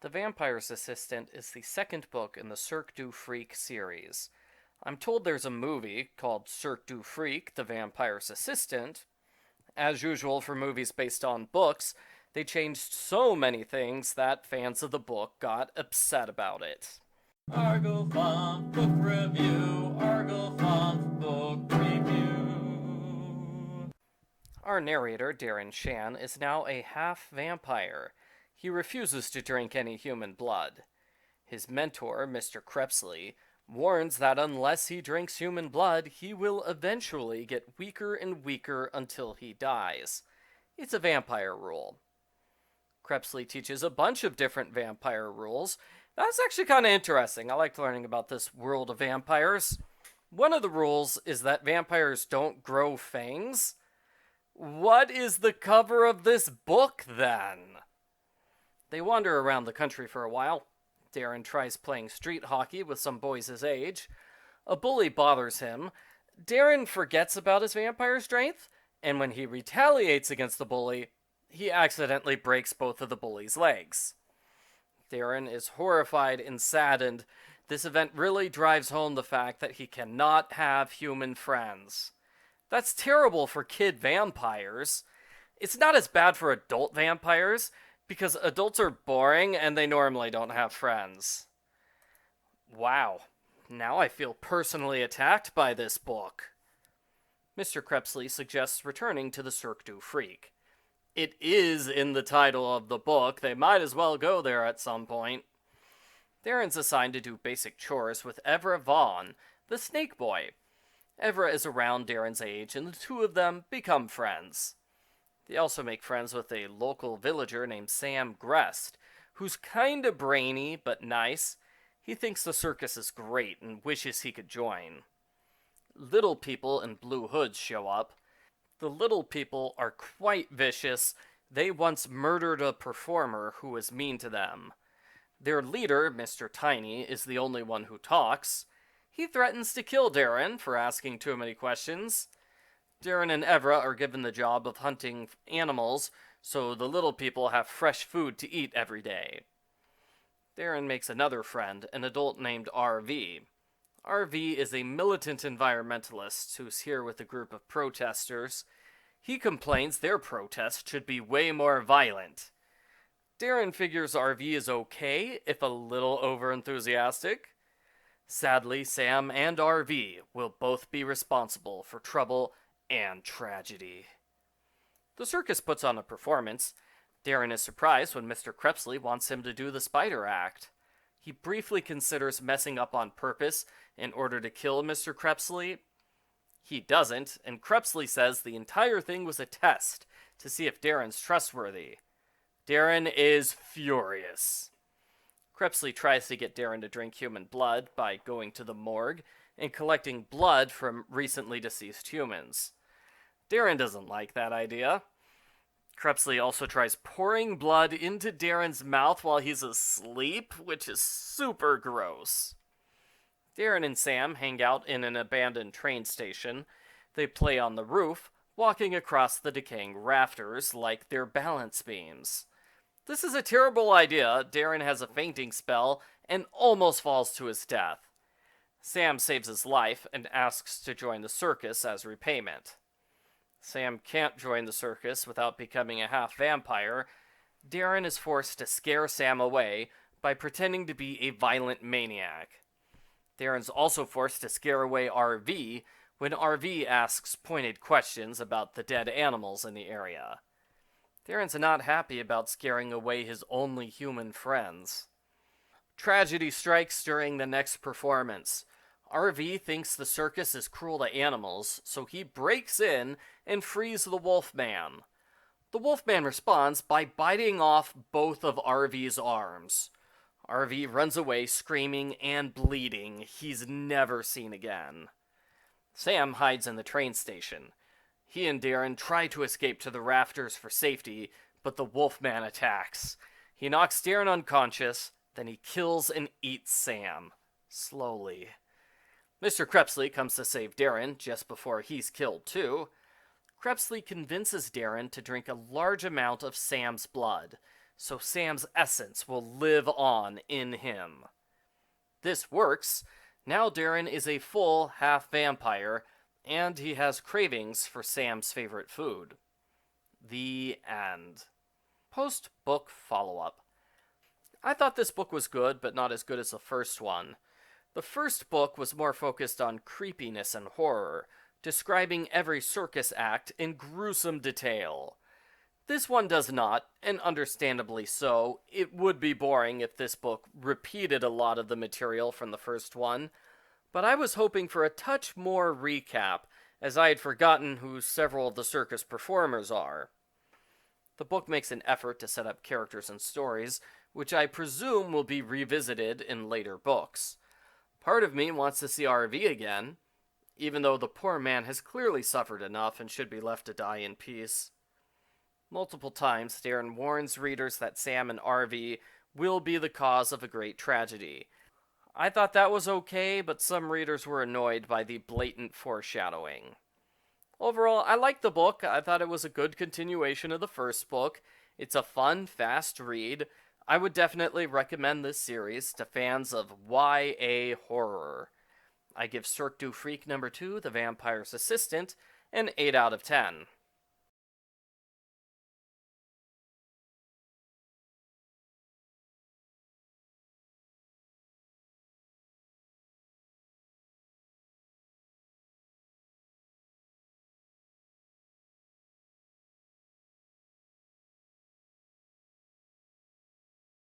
The Vampire's Assistant is the second book in the Cirque du Freak series. I'm told there's a movie called Cirque du Freak, The Vampire's Assistant. As usual for movies based on books, they changed so many things that fans of the book got upset about it. Argo Funk Book Review, Argo Funk Book Review. Our narrator, Darren Shan, is now a half vampire. He refuses to drink any human blood. His mentor, Mr. Crepsley, warns that unless he drinks human blood, he will eventually get weaker and weaker until he dies. It's a vampire rule. Crepsley teaches a bunch of different vampire rules. That's actually kind of interesting. I liked learning about this world of vampires. One of the rules is that vampires don't grow fangs. What is the cover of this book, then? They wander around the country for a while. Darren tries playing street hockey with some boys his age. A bully bothers him. Darren forgets about his vampire strength, and when he retaliates against the bully, he accidentally breaks both of the bully's legs. Darren is horrified and saddened. This event really drives home the fact that he cannot have human friends. That's terrible for kid vampires. It's not as bad for adult vampires, because adults are boring and they normally don't have friends. Wow, now I feel personally attacked by this book. Mr. Crepsley suggests returning to the Cirque du Freak. It is in the title of the book, they might as well go there at some point. Darren's assigned to do basic chores with Evra the Snake Boy. Evra is around Darren's age, and the two of them become friends. They also make friends with a local villager named Sam Grest, who's kinda brainy but nice. He thinks the circus is great and wishes he could join. Little people in blue hoods show up. The little people are quite vicious. They once murdered a performer who was mean to them. Their leader, Mr. Tiny, is the only one who talks. He threatens to kill Darren for asking too many questions. Darren and Evra are given the job of hunting animals, so the little people have fresh food to eat every day. Darren makes another friend, an adult named RV. RV is a militant environmentalist who's here with a group of protesters. He complains their protest should be way more violent. Darren figures RV is okay, if a little overenthusiastic. Sadly, Sam and RV will both be responsible for trouble and tragedy. The circus puts on a performance. Darren is surprised when Mr. Crepsley wants him to do the spider act. He briefly considers messing up on purpose in order to kill Mr. Crepsley. He doesn't, and Crepsley says the entire thing was a test to see if Darren's trustworthy. Darren is furious. Crepsley tries to get Darren to drink human blood by going to the morgue and collecting blood from recently deceased humans. Darren doesn't like that idea. Crepsley also tries pouring blood into Darren's mouth while he's asleep, which is super gross. Darren and Sam hang out in an abandoned train station. They play on the roof, walking across the decaying rafters like they're balance beams. This is a terrible idea. Darren has a fainting spell and almost falls to his death. Sam saves his life and asks to join the circus as repayment. Sam can't join the circus without becoming a half-vampire. Darren is forced to scare Sam away by pretending to be a violent maniac. Darren's also forced to scare away RV when RV asks pointed questions about the dead animals in the area. Darren's not happy about scaring away his only human friends. Tragedy strikes during the next performance. RV thinks the circus is cruel to animals, so he breaks in and frees the Wolfman. The Wolfman responds by biting off both of RV's arms. RV runs away screaming and bleeding. He's never seen again. Sam hides in the train station. He and Darren try to escape to the rafters for safety, but the Wolfman attacks. He knocks Darren unconscious, then he kills and eats Sam. Slowly. Mr. Crepsley comes to save Darren just before he's killed too. Crepsley convinces Darren to drink a large amount of Sam's blood. so Sam's essence will live on in him. This works. Now Darren is a full half vampire, and he has cravings for Sam's favorite food. The end. Post-book follow-up. I thought this book was good, but not as good as the first one. The first book was more focused on creepiness and horror, describing every circus act in gruesome detail. This one does not, and understandably so. It would be boring if this book repeated a lot of the material from the first one, but I was hoping for a touch more recap, as I had forgotten who several of the circus performers are. The book makes an effort to set up characters and stories, which I presume will be revisited in later books. Part of me wants to see RV again, even though the poor man has clearly suffered enough and should be left to die in peace. Multiple times, Darren warns readers that Sam and RV will be the cause of a great tragedy. I thought that was okay, but some readers were annoyed by the blatant foreshadowing. Overall, I liked the book. I thought it was a good continuation of the first book. It's a fun, fast read. I would definitely recommend this series to fans of YA horror. I give Cirque du Freak number 2, The Vampire's Assistant, an 8 out of 10.